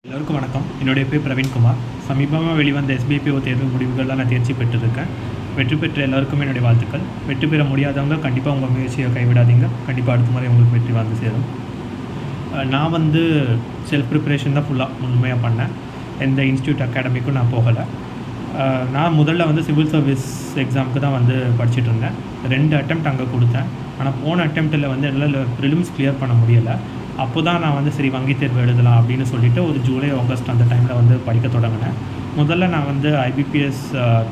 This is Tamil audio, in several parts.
எல்லோருக்கும் வணக்கம். என்னுடைய பேர் பிரவீன்குமார். சமீபமாக வெளிவந்த SBIPO தேர்வு முடிவுகள்லாம் நான் தேர்ச்சி பெற்றிருக்கேன். வெற்றி பெற்ற எல்லாருக்குமே என்னுடைய வாழ்த்துக்கள். வெற்றி பெற முடியாதவங்க கண்டிப்பாக உங்கள் முயற்சியை கைவிடாதீங்க. கண்டிப்பாக அடுத்த முறை உங்களுக்கு வெற்றி வந்து சேரும். நான் செல்ஃப் ப்ரிப்பரேஷன் தான் ஃபுல்லாக உண்மையாக பண்ணேன். எந்த இன்ஸ்டியூட் அகாடமிக்கும் நான் போகலை. நான் முதல்ல சிவில் சர்வீஸ் எக்ஸாமுக்கு தான் படிச்சுட்டு இருந்தேன். 2 அட்டெம்ப்ட் அங்கே கொடுத்தேன். ஆனால் போன அட்டெம்ப்ட்டில் என்னால் ப்ரிலிம்ஸ் கிளியர் பண்ண முடியலை. அப்போ தான் நான் சரி வங்கி தேர்வு எழுதலாம் அப்படின்னு சொல்லிட்டு ஒரு ஜூலை ஆகஸ்ட் அந்த டைமில் படிக்க தொடங்கினேன். முதல்ல நான் IBPS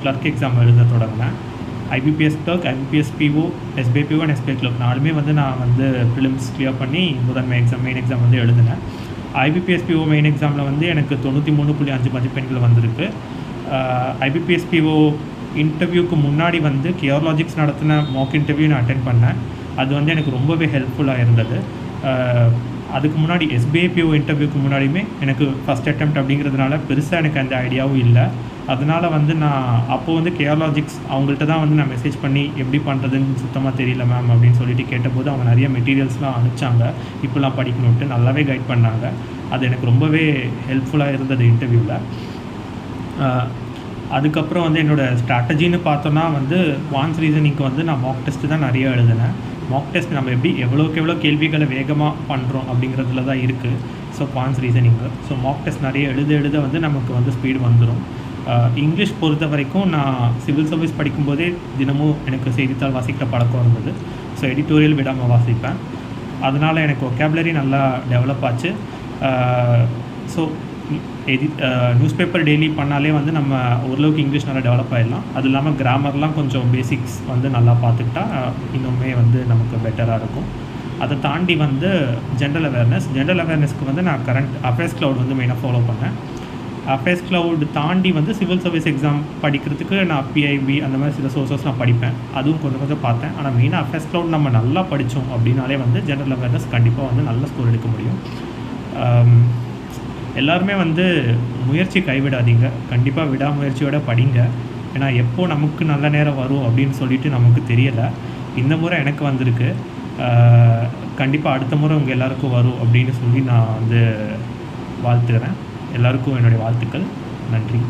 கிளர்க் எக்ஸாம் எழுத தொடங்கினேன். IBPS clerk, IBPS PO, SBIPO and SBI clerk 4மே நான் ப்ரிலிம்ஸ் கிளியர் பண்ணி முதன்மை எக்ஸாம் மெயின் எக்ஸாம் எழுதினேன். IBPS PO மெயின் எக்ஸாமில் எனக்கு 93.5 மதிப்பெண்கள் வந்திருக்கு. IBPS PO இன்டர்வியூக்கு முன்னாடி கியர்லாஜிக்ஸ் நடத்தின மாக் இன்டர்வியூ நான் அட்டென்ட் பண்ணேன். அது எனக்கு ரொம்பவே ஹெல்ப்ஃபுல்லாக இருந்தது. அதுக்கு முன்னாடி SBIPO இன்டர்வியூக்கு முன்னாடியுமே எனக்கு ஃபஸ்ட் அட்டெம்ப்ட் அப்படிங்கிறதுனால பெருசாக எனக்கு அந்த ஐடியாவும் இல்லை. அதனால் நான் அப்போது கேர்லாஜிக்ஸ் அவங்கள்ட்ட தான் நான் மெசேஜ் பண்ணி எப்படி பண்ணுறதுன்னு சுத்தமாக தெரியல மேம் அப்படின்னு சொல்லிட்டு கேட்டபோது அவங்க நிறைய மெட்டீரியல்ஸ்லாம் அனுப்பிச்சாங்க. இப்போலாம் படிக்கணுன்ட்டு நல்லாவே கைட் பண்ணாங்க. அது எனக்கு ரொம்பவே ஹெல்ப்ஃபுல்லாக இருந்தது இன்டர்வியூவில். அதுக்கப்புறம் என்னோடய ஸ்ட்ராட்டஜின்னு பார்த்தோன்னா குவான்ஸ் ரீசனிங்க்கு நான் மாக் டெஸ்ட்டு தான் நிறைய எழுதினேன். மாக் டெஸ்ட் நம்ம எவ்வளோக்கு எவ்வளோ கேள்விகளை வேகமாக பண்ணுறோம் அப்படிங்கிறதுல தான் இருக்குது. So quants reasoning. So Mach test நிறைய எழுத நமக்கு ஸ்பீடு வந்துடும். இங்கிலீஷ் பொறுத்த வரைக்கும் நான் சிவில் சர்வீஸ் படிக்கும்போதே தினமும் எனக்கு செய்தித்தாள் வாசிக்கிற பழக்கம் இருந்தது. ஸோ எடிட்டோரியல் விடாமல் வாசிப்பேன். அதனால் எனக்கு ஒகேபுலரி நல்லா டெவலப் ஆச்சு. ஸோ நியூஸ் பேப்பர் டெய்லி பண்ணாலே நம்ம ஓரளவுக்கு இங்கிலீஷ் நல்லா டெவலப் ஆகிடலாம். அது இல்லாமல் கிராமர்லாம் கொஞ்சம் பேசிக்ஸ் நல்லா பார்த்துக்கிட்டா இன்னுமே நமக்கு பெட்டராக இருக்கும். அதை தாண்டி ஜென்ரல் அவேர்னஸ்க்கு நான் கரண்ட் அஃபேர்ஸ் க்ளவுட் மெயினாக ஃபாலோ பண்ணேன். அஃபேர்ஸ் க்ளவுட் தாண்டி சிவில் சர்வீஸ் எக்ஸாம் படிக்கிறதுக்கு நான் PIB அந்த மாதிரி சில சோர்ஸஸ் நான் படிப்பேன். அதுவும் கொஞ்சம் பார்த்தேன். ஆனால் மெயினாக அஃபேர்ஸ் க்ளவுட் நம்ம நல்லா படித்தோம் அப்படின்னாலே ஜென்ரல் அவேர்னஸ் கண்டிப்பாக நல்ல ஸ்கோர் எடுக்க முடியும். எல்லாருமே முயற்சி கைவிடாதீங்க. கண்டிப்பாக விடாமுயற்சியோடு படிங்க. ஏன்னா எப்போது நமக்கு நல்ல நேரம் வரும் அப்படின்னு சொல்லிட்டு நமக்கு தெரியலை. இந்த முறை எனக்கு வந்திருக்கு. கண்டிப்பாக அடுத்த முறை உங்கள் எல்லாருக்கும் வரும் அப்படின்னு சொல்லி நான் வாழ்த்துக்கிறேன். எல்லாருக்கும் என்னுடைய வாழ்த்துக்கள். நன்றி.